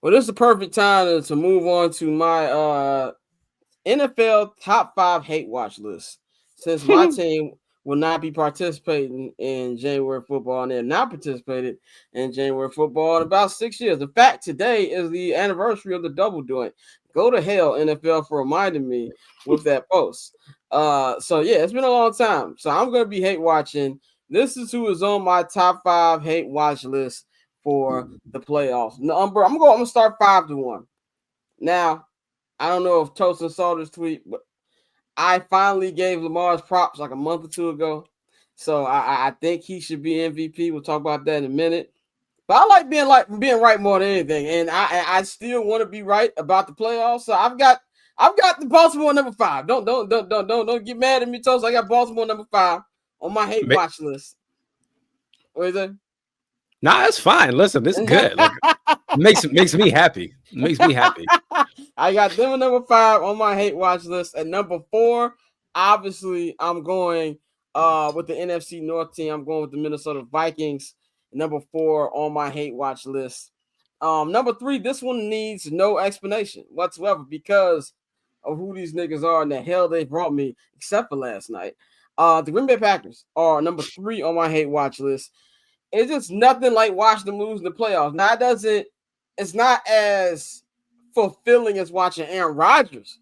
Well, this is the perfect time to move on to my NFL top 5 hate watch list. Since my team will not be participating in January football, and they have not participated in January football in about 6 years. In fact, today is the anniversary of the double doink. Go to hell, NFL, for reminding me with that post. So yeah, it's been a long time. So I'm gonna be hate watching. This is who is on my top 5 hate watch list for the playoffs. I'm gonna start 5-1. Now, I don't know if Tosin saw this tweet, but I finally gave Lamar's props like a month or two ago. So I think he should be MVP. We'll talk about that in a minute. But I like being right more than anything. And I still want to be right about the playoffs. So I've got the Baltimore number 5. Don't get mad at me, Tosin. I got Baltimore number 5 on my hate watch list. What is it? Nah, that's fine. Listen, this is good. Like, makes me happy. Makes me happy. I got them at number 5 on my hate watch list. At number 4, obviously, I'm going with the NFC North team. I'm going with the Minnesota Vikings. Number 4 on my hate watch list. Number 3, this one needs no explanation whatsoever because of who these niggas are and the hell they brought me, except for last night. The Green Bay Packers are number 3 on my hate watch list. It's just nothing like watching them lose in the playoffs. Now, it's not as fulfilling as watching Aaron Rodgers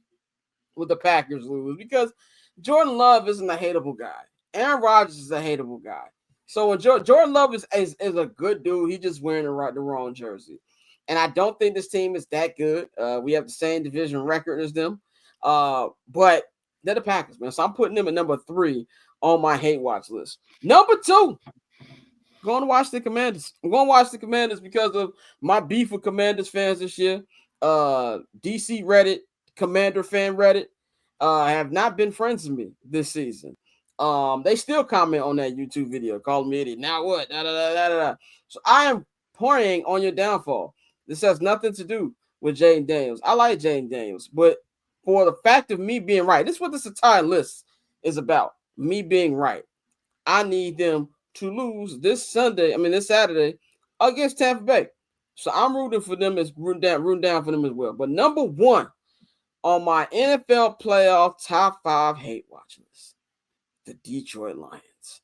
with the Packers lose because Jordan Love isn't a hateable guy. Aaron Rodgers is a hateable guy. So when Jordan Love is a good dude, he just wearing the wrong jersey. And I don't think this team is that good. We have the same division record as them. But they're the Packers, man. So I'm putting them at number 3 on my hate watch list. Number 2. Going to watch the Commanders. I'm going to watch the Commanders because of my beef with Commanders fans this year. DC Reddit, Commander fan Reddit, have not been friends with me this season. They still comment on that YouTube video, calling me idiot. Now what? Da, da, da, da, da. So I am preying on your downfall. This has nothing to do with Jaden Daniels. I like Jaden Daniels, but for the fact of me being right, this is what this entire list is about. Me being right. I need them to lose this Saturday against Tampa Bay. So I'm rooting for them rooting down for them as well. But number 1 on my NFL playoff top 5 hate watch list, the Detroit Lions.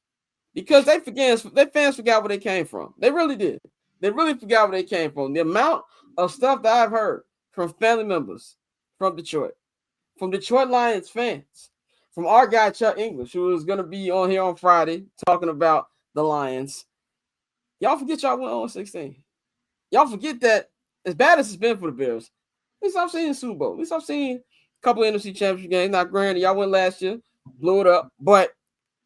Because their fans forgot where they came from. They really did. They really forgot where they came from. The amount of stuff that I've heard from family members from Detroit Lions fans, from our guy Chuck English, who is going to be on here on Friday talking about the Lions. Y'all forget y'all went 0-16. Y'all forget that as bad as it's been for the Bears, at least I've seen the Super Bowl. At least I've seen a couple of NFC Championship games. Not granted, y'all went last year, blew it up, but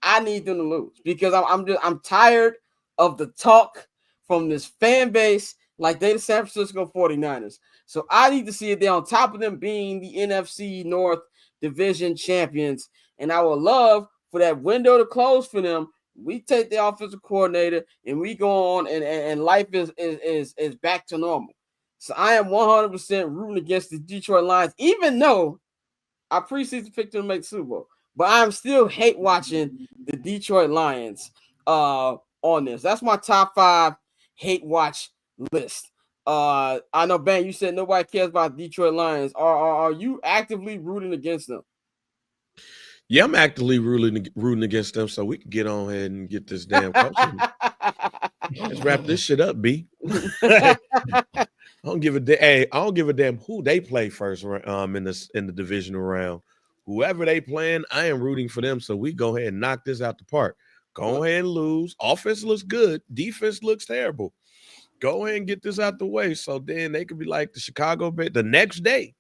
I need them to lose because I'm tired of the talk from this fan base like they the San Francisco 49ers. So I need to see it there on top of them being the NFC North Division champions. And I would love for that window to close for them. We take the offensive coordinator and we go on and life is back to normal. So I am 100% rooting against the Detroit Lions, even though I preseason picked them to make the Super Bowl. But I'm still hate watching the Detroit Lions on this. That's my top 5 hate watch list. I know, Ben, you said nobody cares about Detroit Lions. Are you actively rooting against them? Yeah, I'm actively rooting against them so we can get on ahead and get this damn coaching. Let's wrap this shit up, B. I don't give a damn who they play first in the divisional round. Whoever they playing, I am rooting for them so we go ahead and knock this out the park. Go ahead and lose. Offense looks good. Defense looks terrible. Go ahead and get this out the way so then they could be like the Chicago Bears. The next day,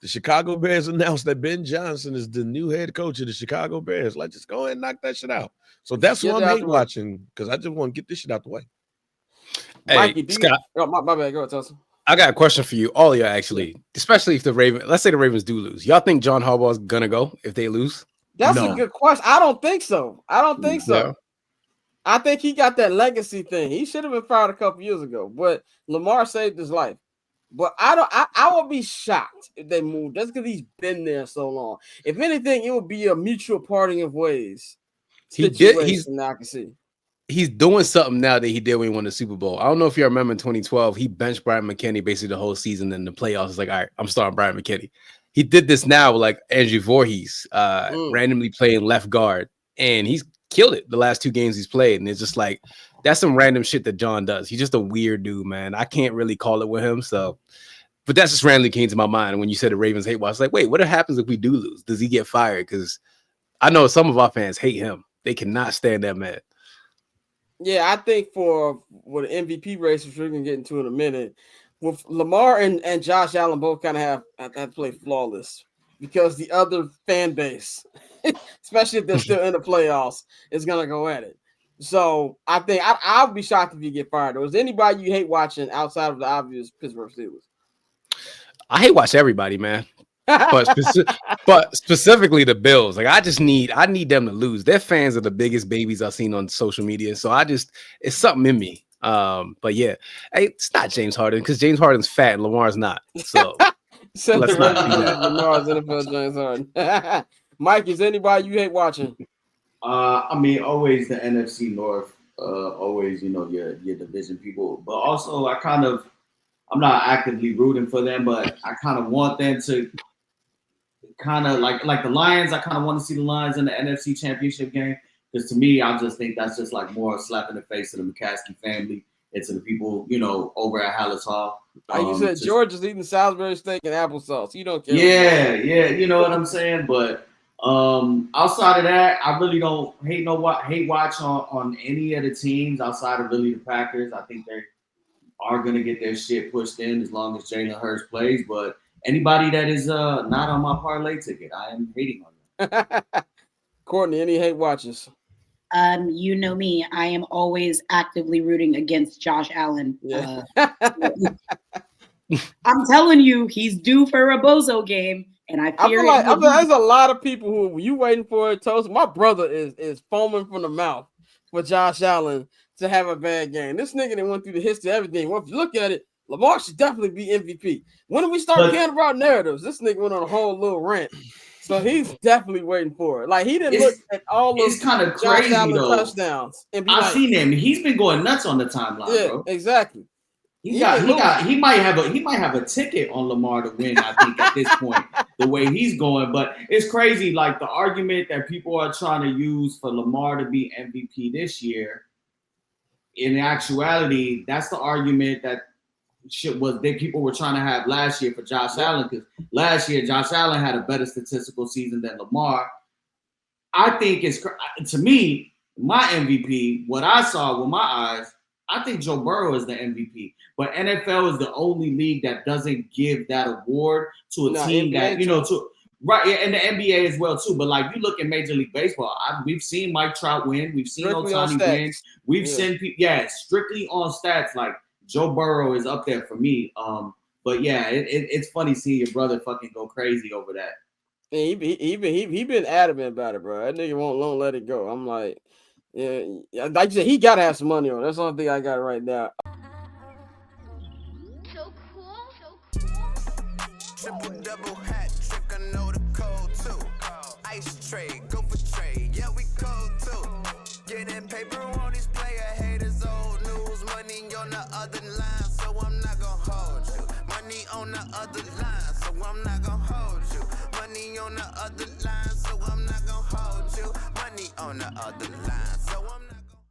the Chicago Bears announced that Ben Johnson is the new head coach of the Chicago Bears. Let's just go ahead and knock that shit out. So that's what I'm hate watching because I just want to get this shit out the way. Hey, Mikey, Scott. My bad. Go ahead, Tulsa. I got a question for you, all of you actually, especially if let's say the Ravens do lose. Y'all think John Harbaugh is going to go if they lose? That's a good question. I don't think so. No. I think he got that legacy thing. He should have been fired a couple years ago, but Lamar saved his life. But I would be shocked if they moved just because he's been there so long. If anything, it would be a mutual parting of ways. I can see. he's doing something now that he did when he won the Super Bowl. I don't know if you remember in 2012, he benched Brian McKinney basically the whole season. In the playoffs, it's like, all right, I'm starting Brian McKinney. He did this now with like Andrew Voorhees, randomly playing left guard, and he's killed it the last 2 games he's played. And it's just like, that's some random shit that John does. He's just a weird dude, man. I can't really call it with him. So, but that's just randomly came to my mind when you said the Ravens hate watch. Like, wait, what happens if we do lose? Does he get fired? Because I know some of our fans hate him. They cannot stand that man. Yeah, I think for the MVP race, which we're gonna get into in a minute, with Lamar and Josh Allen both kind of have to play flawless because the other fan base, especially if they're still in the playoffs, is gonna go at it. So I think I'll be shocked if you get fired. Or is there anybody you hate watching outside of the obvious Pittsburgh Steelers? I hate watch everybody, man. But specifically the Bills. Like I need them to lose. Their fans are the biggest babies I've seen on social media. So it's something in me. But yeah, hey, it's not James Harden because James Harden's fat and Lamar's not. So let's not do that. Lamar's NFL James Harden. Mike, is anybody you hate watching? I mean, always the NFC North. Always, your division people. But also, I'm not actively rooting for them, but I kind of want them to kind of like the Lions. I kind of want to see the Lions in the NFC Championship game because to me, I just think that's just like more a slap in the face to the McCaskey family and to the people, over at Hallis Hall. You said George is eating Salisbury steak and applesauce. You don't care. Yeah, you know what I'm saying? But outside of that, I really don't hate watch on any of the teams outside of really the Packers. I think they are going to get their shit pushed in as long as Jalen Hurts plays. But anybody that is not on my parlay ticket, I am hating on them. Courtney, any hate watches? You know me. I am always actively rooting against Josh Allen. Yeah. I'm telling you, he's due for a bozo game. And I feel like there's a lot of people who you waiting for it, Toast. My brother is foaming from the mouth for Josh Allen to have a bad game. This nigga that went through the history of everything. Well, if you look at it, Lamar should definitely be MVP. When do we start caring about narratives? This nigga went on a whole little rant. So he's definitely waiting for it. Like he didn't look at all those kind of crazy touchdowns. And I've seen him. He's been going nuts on the timeline, yeah, bro. Exactly. He might have a ticket on Lamar to win, I think, at this point, the way he's going. But it's crazy, like the argument that people are trying to use for Lamar to be MVP this year. In actuality, that's the argument that people were trying to have last year for Josh Allen, because last year Josh Allen had a better statistical season than Lamar. I think to me, my MVP, what I saw with my eyes, I think Joe Burrow is the MVP, but NFL is the only league that doesn't give that award to a team NBA that, right, yeah, and the NBA as well too. But like you look at Major League Baseball, we've seen Mike Trout win, we've seen Ohtani win, we've seen people, strictly on stats. Like Joe Burrow is up there for me. But yeah, it's funny seeing your brother fucking go crazy over that. He been adamant about it, bro. That nigga won't let it go. I'm like. Yeah, like you said, he gotta have some money on it. That's the only thing I got right now. So cool. Triple double hat trick, I know the code too. Ice trade, go for trade, yeah we cold too. Getting paper on these player haters, old news. Money on the other line, so I'm not gonna hold you. Money on the other line, so I'm not gonna hold you. Money on the other line, so I'm not gonna hold you. Money on the other line.